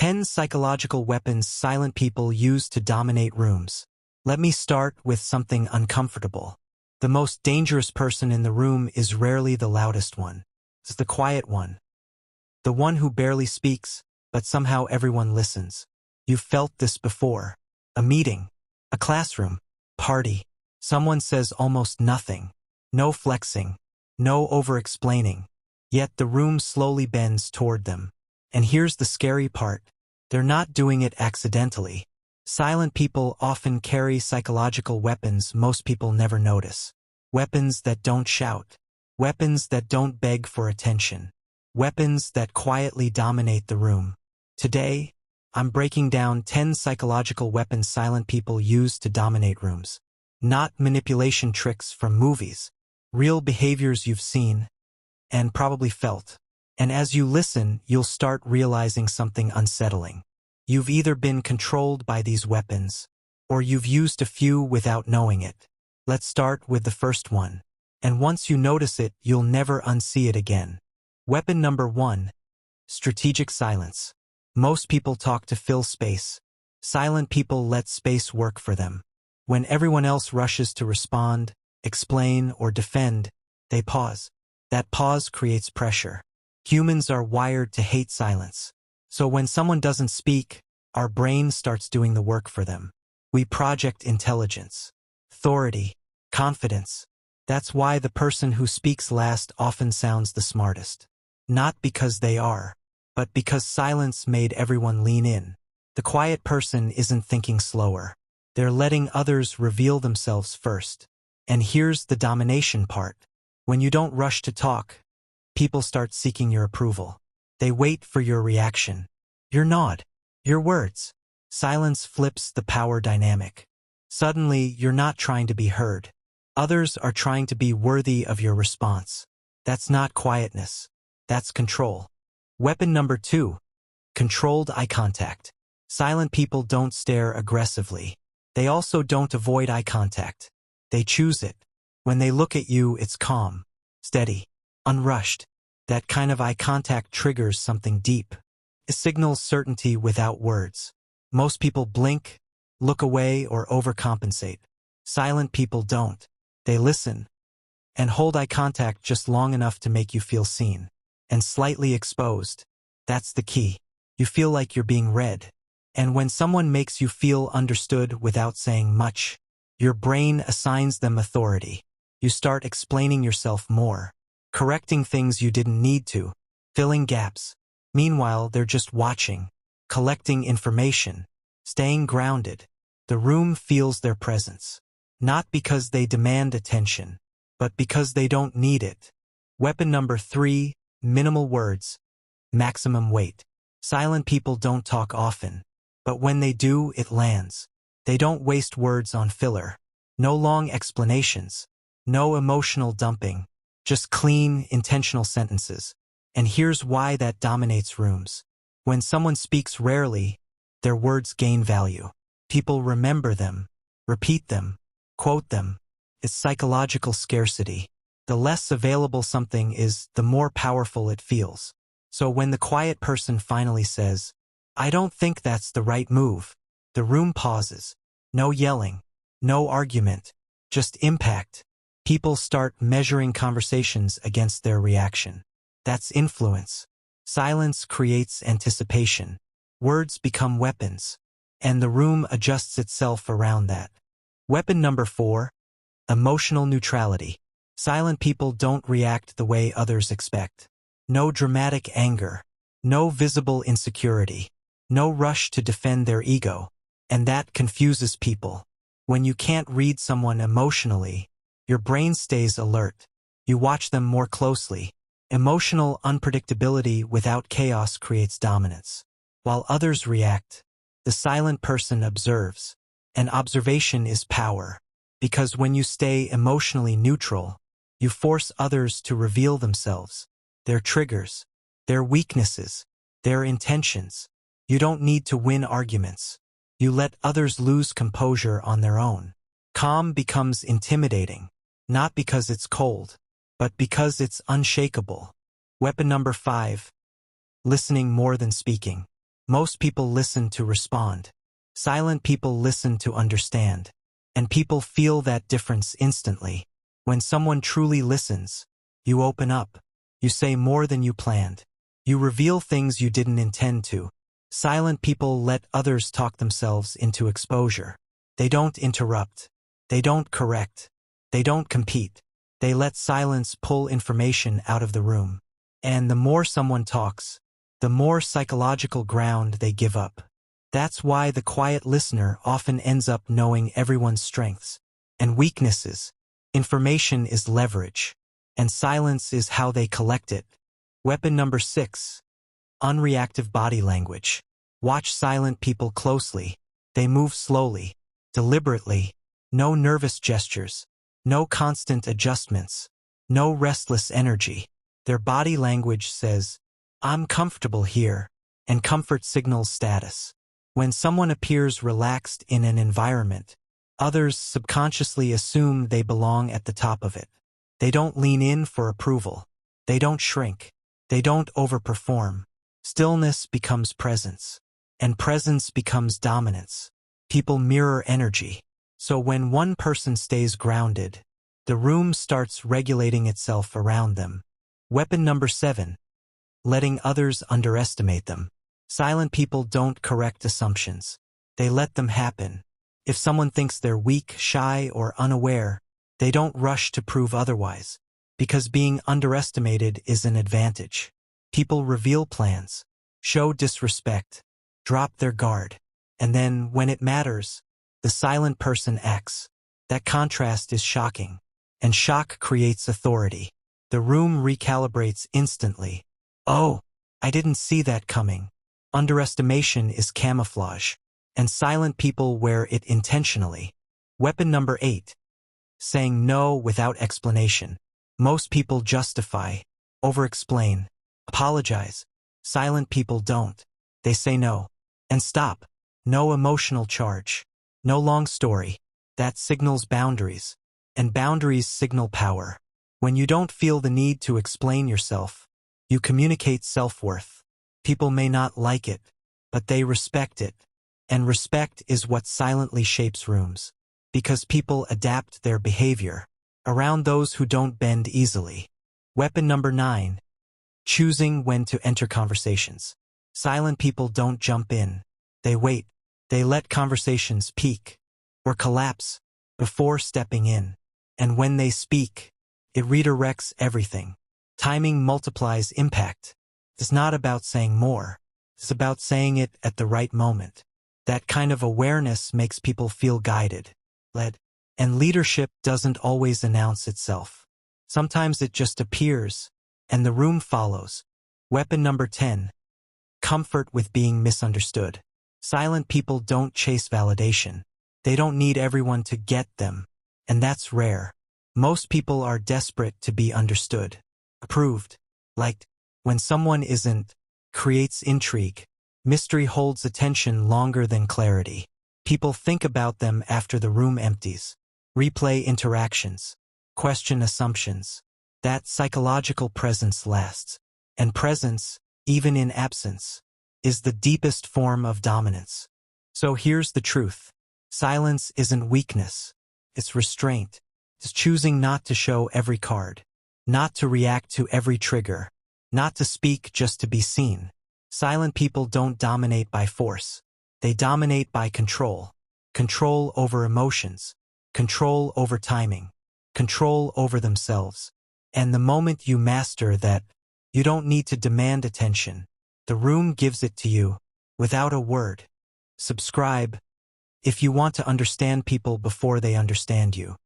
10 psychological weapons silent people use to dominate rooms. Let me start with something uncomfortable. The most dangerous person in the room is rarely the loudest one. It's the quiet one. The one who barely speaks, but somehow everyone listens. You've felt this before. A meeting, a classroom, party. Someone says almost nothing. No flexing, no over-explaining. Yet the room slowly bends toward them. And here's the scary part. They're not doing it accidentally. Silent people often carry psychological weapons most people never notice. Weapons that don't shout. Weapons that don't beg for attention. Weapons that quietly dominate the room. Today, I'm breaking down 10 psychological weapons silent people use to dominate rooms. Not manipulation tricks from movies. Real behaviors you've seen and probably felt. And as you listen, you'll start realizing something unsettling. You've either been controlled by these weapons, or you've used a few without knowing it. Let's start with the first one. And once you notice it, you'll never unsee it again. Weapon number 1. Strategic silence. Most people talk to fill space. Silent people let space work for them. When everyone else rushes to respond, explain, or defend, they pause. That pause creates pressure. Humans are wired to hate silence. So when someone doesn't speak, our brain starts doing the work for them. We project intelligence, authority, confidence. That's why the person who speaks last often sounds the smartest. Not because they are, but because silence made everyone lean in. The quiet person isn't thinking slower. They're letting others reveal themselves first. And here's the domination part. When you don't rush to talk, people start seeking your approval. They wait for your reaction, your nod, your words. Silence flips the power dynamic. Suddenly, you're not trying to be heard. Others are trying to be worthy of your response. That's not quietness. That's control. Weapon number 2. Controlled eye contact. Silent people don't stare aggressively. They also don't avoid eye contact. They choose it. When they look at you, it's calm, steady, unrushed. That kind of eye contact triggers something deep. It signals certainty without words. Most people blink, look away, or overcompensate. Silent people don't. They listen and hold eye contact just long enough to make you feel seen and slightly exposed. That's the key. You feel like you're being read. And when someone makes you feel understood without saying much, your brain assigns them authority. You start explaining yourself more, correcting things you didn't need to, filling gaps. Meanwhile, they're just watching, collecting information, staying grounded. The room feels their presence, not because they demand attention, but because they don't need it. Weapon number 3, minimal words, maximum weight. Silent people don't talk often, but when they do, it lands. They don't waste words on filler. No long explanations, no emotional dumping, just clean, intentional sentences. And here's why that dominates rooms. When someone speaks rarely, their words gain value. People remember them, repeat them, quote them. It's psychological scarcity. The less available something is, the more powerful it feels. So when the quiet person finally says, "I don't think that's the right move," the room pauses. No yelling, no argument, just impact. People start measuring conversations against their reaction. That's influence. Silence creates anticipation. Words become weapons, and the room adjusts itself around that. Weapon number 4, emotional neutrality. Silent people don't react the way others expect. No dramatic anger, no visible insecurity, no rush to defend their ego. And that confuses people. When you can't read someone emotionally, your brain stays alert. You watch them more closely. Emotional unpredictability without chaos creates dominance. While others react, the silent person observes. And observation is power. Because when you stay emotionally neutral, you force others to reveal themselves, their triggers, their weaknesses, their intentions. You don't need to win arguments. You let others lose composure on their own. Calm becomes intimidating, not because it's cold, but because it's unshakable. Weapon number 5, listening more than speaking. Most people listen to respond. Silent people listen to understand. And people feel that difference instantly. When someone truly listens, you open up. You say more than you planned. You reveal things you didn't intend to. Silent people let others talk themselves into exposure. They don't interrupt. They don't correct. They don't compete. They let silence pull information out of the room. And the more someone talks, the more psychological ground they give up. That's why the quiet listener often ends up knowing everyone's strengths and weaknesses. Information is leverage, and silence is how they collect it. Weapon number 6. Unreactive body language. Watch silent people closely. They move slowly, deliberately. No nervous gestures. No constant adjustments. No restless energy. Their body language says, "I'm comfortable here," and comfort signals status. When someone appears relaxed in an environment, others subconsciously assume they belong at the top of it. They don't lean in for approval. They don't shrink. They don't overperform. Stillness becomes presence, and presence becomes dominance. People mirror energy. So when one person stays grounded, the room starts regulating itself around them. Weapon number 7. Letting others underestimate them. Silent people don't correct assumptions. They let them happen. If someone thinks they're weak, shy, or unaware, they don't rush to prove otherwise, because being underestimated is an advantage. People reveal plans, show disrespect, drop their guard, and then, when it matters, the silent person acts. That contrast is shocking, and shock creates authority. The room recalibrates instantly. Oh, I didn't see that coming. Underestimation is camouflage, and silent people wear it intentionally. Weapon number 8. Saying no without explanation. Most people justify, over-explain, apologize. Silent people don't. They say no. And stop. No emotional charge. No long story. That signals boundaries. And boundaries signal power. When you don't feel the need to explain yourself, you communicate self-worth. People may not like it, but they respect it. And respect is what silently shapes rooms. Because people adapt their behavior around those who don't bend easily. Weapon number 9. Choosing when to enter conversations. Silent people don't jump in. They wait. They let conversations peak or collapse before stepping in. And when they speak, it redirects everything. Timing multiplies impact. It's not about saying more. It's about saying it at the right moment. That kind of awareness makes people feel guided, led. And leadership doesn't always announce itself. Sometimes it just appears, and the room follows. Weapon number 10. Comfort with being misunderstood. Silent people don't chase validation. They don't need everyone to get them, and that's rare. Most people are desperate to be understood, approved, liked. When someone isn't, creates intrigue. Mystery holds attention longer than clarity. People think about them after the room empties. Replay interactions. Question assumptions. That psychological presence lasts. And presence, even in absence, is the deepest form of dominance. So here's the truth. Silence isn't weakness. It's restraint. It's choosing not to show every card. Not to react to every trigger. Not to speak just to be seen. Silent people don't dominate by force. They dominate by control. Control over emotions. Control over timing. Control over themselves. And the moment you master that, you don't need to demand attention. The room gives it to you, without a word. Subscribe if you want to understand people before they understand you.